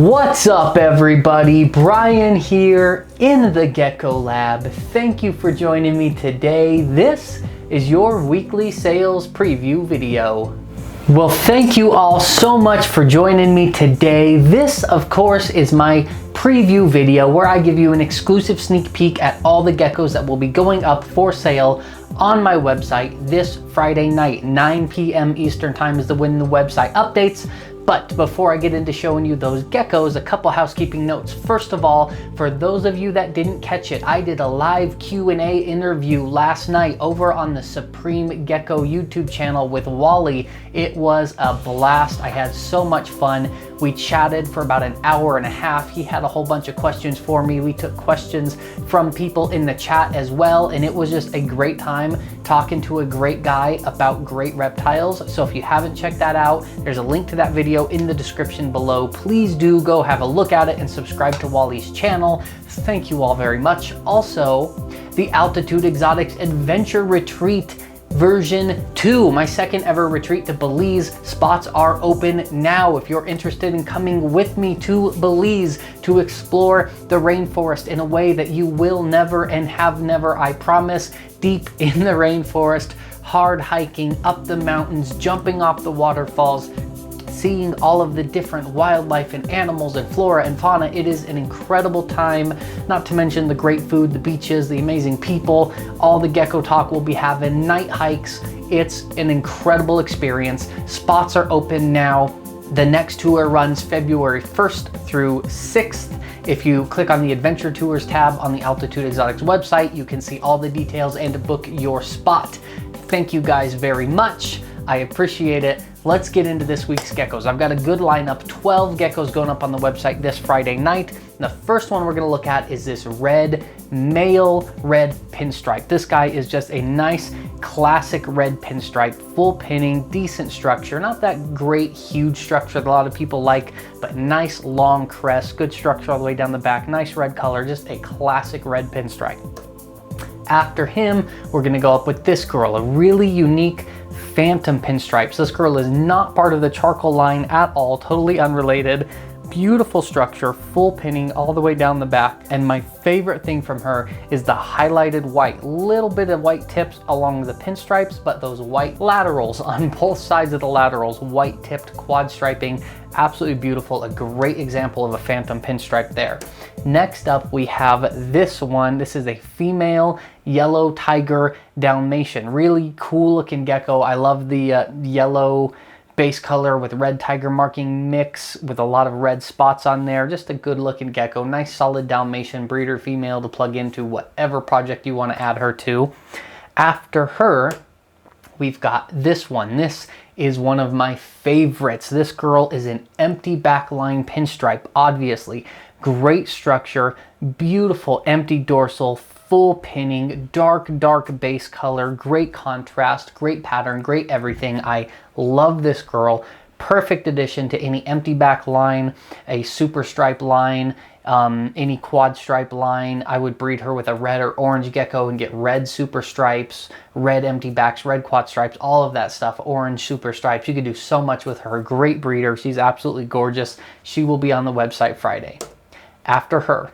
What's up everybody, Brian here in the Gecko Lab. Thank you for joining me today. This is your weekly sales preview video. Well, thank you all so much for joining me today. This, of course, is my preview video where I give you an exclusive sneak peek at all the geckos that will be going up for sale on my website this Friday night. 9 p.m. Eastern time is when the website updates. But before I get into showing you those geckos, a couple housekeeping notes. First of all, for those of you that didn't catch it, I did a live Q&A interview last night over on the Supreme Gecko YouTube channel with Wally. It was a blast. I had so much fun. We chatted for about an hour and a half. He had a whole bunch of questions for me. We took questions from people in the chat as well, and it was just a great time talking to a great guy about great reptiles. So if you haven't checked that out, there's a link to that video in the description below. Please do go have a look at it and subscribe to Wally's channel. Thank you all very much. Also, the Altitude Exotics Adventure Retreat version 2, my second ever retreat to Belize. Spots are open now if you're interested in coming with me to Belize to explore the rainforest in a way that you will never and have never, I promise. Deep in the rainforest, hard hiking up the mountains, jumping off the waterfalls, seeing all of the different wildlife and animals and flora and fauna. It is an incredible time, not to mention the great food, the beaches, the amazing people, all the gecko talk we'll be having, night hikes. It's an incredible experience. Spots are open now. The next tour runs February 1st through 6th. If you click on the Adventure Tours tab on the Altitude Exotics website, you can see all the details and book your spot. Thank you guys very much. I appreciate it. Let's get into this week's geckos. I've got a good lineup, 12 geckos going up on the website this Friday night. The first one we're gonna look at is this male red pinstripe. This guy is just a nice classic red pinstripe, full pinning, decent structure. Not that great, huge structure that a lot of people like, but nice long crest, good structure all the way down the back, nice red color, just a classic red pinstripe. After him, we're gonna go up with this girl, a really unique phantom pinstripes. This girl is not part of the charcoal line at all, totally unrelated. Beautiful structure, full pinning all the way down the back. And my favorite thing from her is the highlighted white. Little bit of white tips along the pinstripes, but those white laterals on both sides of the laterals, white tipped quad striping, absolutely beautiful. A great example of a phantom pinstripe there. Next up, we have this one. This is a female yellow tiger Dalmatian. Really cool looking gecko. I love the yellow base color with red tiger marking mix with a lot of red spots on there. Just a good looking gecko. Nice solid Dalmatian breeder female to plug into whatever project you want to add her to. After her, we've got this one. This is one of my favorites. This girl is an empty backline pinstripe, obviously. Great structure, beautiful empty dorsal, full pinning, dark base color, great contrast, great pattern, great everything. I love this girl. Perfect addition to any empty back line, a super stripe line, any quad stripe line. I would breed her with a red or orange gecko and get red super stripes, red empty backs, red quad stripes, all of that stuff, orange super stripes. You could do so much with her. Great breeder. She's absolutely gorgeous. She will be on the website Friday. After her,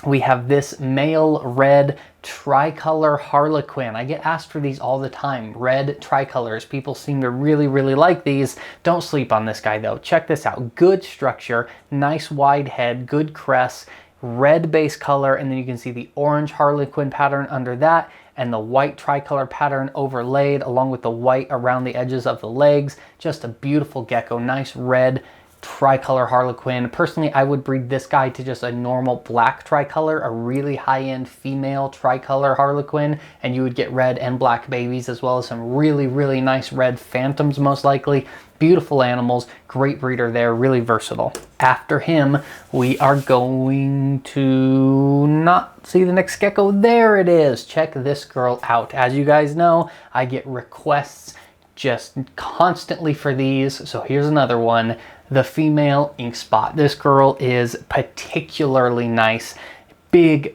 we have this male red tricolor harlequin. I get asked for these all the time. Red tricolors. People seem to really like these. Don't sleep on this guy though. Check this out. Good structure, nice wide head, good crest, red base color, and then you can see the orange harlequin pattern under that and the white tricolor pattern overlaid along with the white around the edges of the legs. Just a beautiful gecko. Nice red tricolor harlequin. Personally, I would breed this guy to just a normal black tricolor, a really high-end female tricolor harlequin, and you would get red and black babies as well as some really nice red phantoms most likely. Beautiful animals, great breeder there, really versatile. After him, we are going to not see the next gecko. There it is. Check this girl out. As you guys know, I get requests just constantly for these, so here's another one. The female ink spot. This girl is particularly nice. Big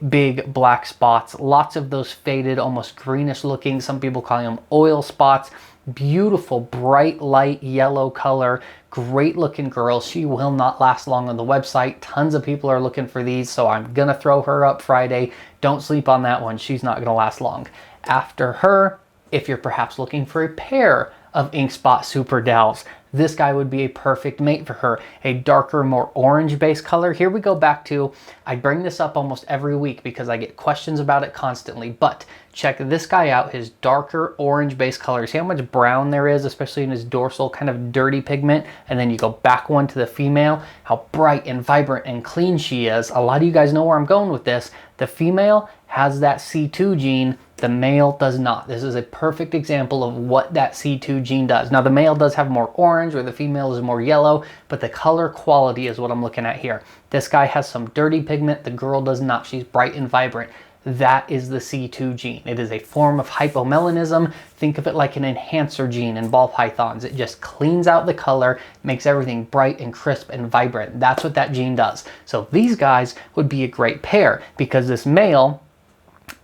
black spots, lots of those faded, almost greenish looking, some people call them oil spots. Beautiful bright light yellow color, Great looking girl. She will not last long on the website. Tons of people are looking for these, so I'm gonna throw her up Friday. Don't sleep on that one. She's not gonna last long. After her, if you're perhaps looking for a pair of ink spot super dowels, this guy would be a perfect mate for her. A darker, more orange based color. Here we go back to, I bring this up almost every week because I get questions about it constantly, but check this guy out, his darker orange based color. See how much brown there is, especially in his dorsal, kind of dirty pigment, and then you go back one to the female, how bright and vibrant and clean she is. A lot of you guys know where I'm going with this. The female has that C2 gene, the male does not. This is a perfect example of what that C2 gene does. Now the male does have more orange, or the female is more yellow, but the color quality is what I'm looking at here. This guy has some dirty pigment, the girl does not. She's bright and vibrant. That is the C2 gene. It is a form of hypomelanism. Think of it like an enhancer gene in ball pythons. It just cleans out the color, makes everything bright and crisp and vibrant. That's what that gene does. So these guys would be a great pair because this male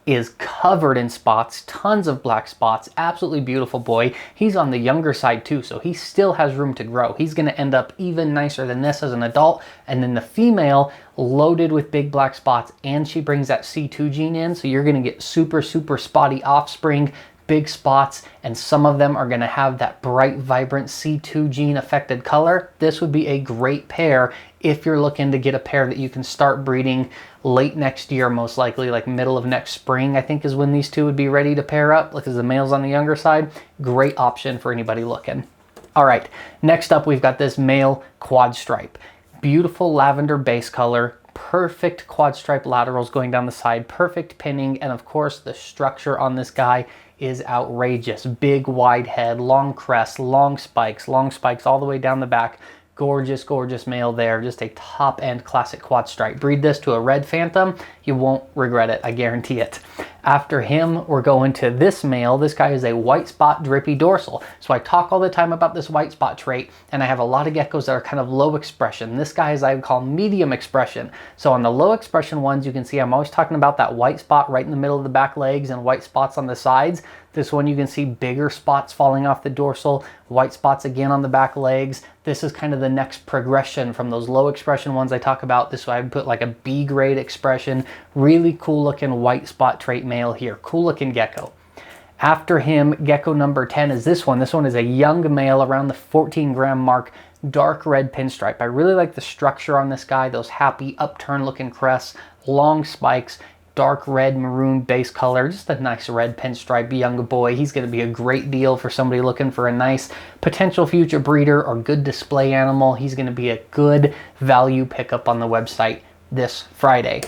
is covered in spots, tons of black spots, absolutely beautiful boy. He's on the younger side too, so he still has room to grow. He's gonna end up even nicer than this as an adult. And then the female, loaded with big black spots, and she brings that C2 gene in, so you're gonna get super, super spotty offspring, big spots, and some of them are gonna have that bright, vibrant C2 gene affected color. This would be a great pair if you're looking to get a pair that you can start breeding late next year, most likely like middle of next spring, I think is when these two would be ready to pair up, because the male's on the younger side. Great option for anybody looking. All right, next up we've got this male quad stripe. Beautiful lavender base color, perfect quad stripe laterals going down the side, perfect pinning, and of course the structure on this guy is outrageous. Big wide head, long crest, long spikes all the way down the back. Gorgeous, gorgeous male there. Just a top-end classic quad stripe. Breed this to a red phantom, you won't regret it, I guarantee it. After him, we're going to this male. This guy is a white spot drippy dorsal. So I talk all the time about this white spot trait, and I have a lot of geckos that are kind of low expression. This guy is, I would call, medium expression. So on the low expression ones, you can see I'm always talking about that white spot right in the middle of the back legs and white spots on the sides. This one you can see bigger spots falling off the dorsal, white spots again on the back legs. This is kind of the next progression from those low expression ones I talk about. This way I would put like a B grade expression. Really cool looking white spot trait male here. Cool looking gecko. After him, gecko number 10 is this one. This one is a young male around the 14 gram mark, dark red pinstripe. I really like the structure on this guy, those happy upturn looking crests, long spikes, dark red maroon base color, just a nice red pinstripe young boy. He's going to be a great deal for somebody looking for a nice potential future breeder or good display animal. He's going to be a good value pickup on the website this Friday.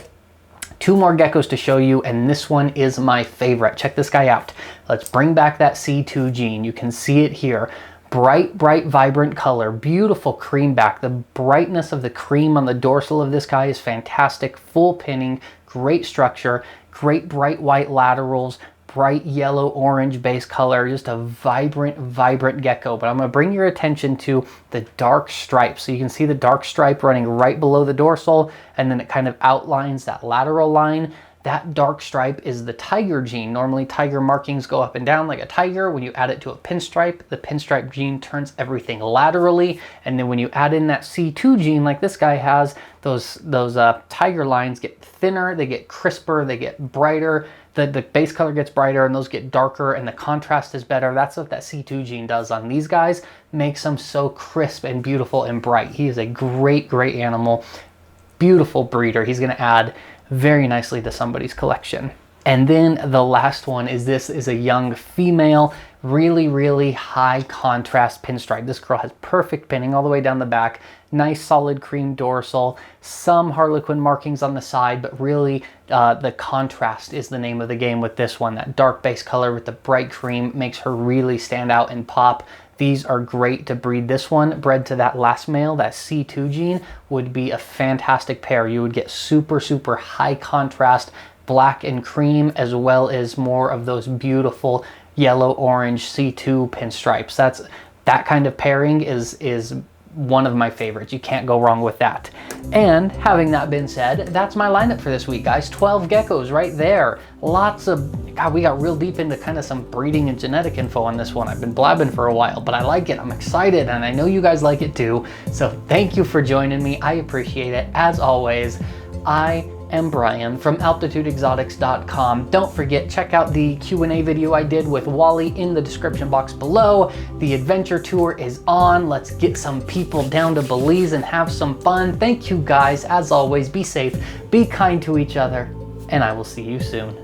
Two more geckos to show you, and this one is my favorite. Check this guy out. Let's bring back that C2 gene. You can see it here. Bright, bright, vibrant color, beautiful cream back. The brightness of the cream on the dorsal of this guy is fantastic. Full pinning, great structure, great bright white laterals, bright yellow orange base color, just a vibrant, vibrant gecko. But I'm gonna bring your attention to the dark stripe. So you can see the dark stripe running right below the dorsal, and then it kind of outlines that lateral line. That dark stripe is the tiger gene. Normally tiger markings go up and down like a tiger. When you add it to a pinstripe, the pinstripe gene turns everything laterally. And then when you add in that C2 gene like this guy has, those tiger lines get thinner, they get crisper, they get brighter. The base color gets brighter and those get darker and the contrast is better. That's what that C2 gene does on these guys. Makes them so crisp and beautiful and bright. He is a great, great animal. Beautiful breeder. He's gonna add very nicely to somebody's collection. And then the last one is this is a young female, really, really high contrast pinstripe. This girl has perfect pinning all the way down the back, nice solid cream dorsal, some harlequin markings on the side, but really the contrast is the name of the game with this one. That dark base color with the bright cream makes her really stand out and pop. These are great to breed. This one, bred to that last male, that C2 gene, would be a fantastic pair. You would get super, super high contrast black and cream, as well as more of those beautiful yellow orange C2 pinstripes. That kind of pairing is one of my favorites. You can't go wrong with that. And having that been said, that's my lineup for this week, guys. 12 geckos right there. Lots of, God, we got real deep into kind of some breeding and genetic info on this one. I've been blabbing for a while, but I like it. I'm excited, and I know you guys like it too. So thank you for joining me. I appreciate it. As always, I am Brian from AltitudeExotics.com. Don't forget, check out the Q&A video I did with Wally in the description box below. The adventure tour is on. Let's get some people down to Belize and have some fun. Thank you guys. As always, be safe, be kind to each other, and I will see you soon.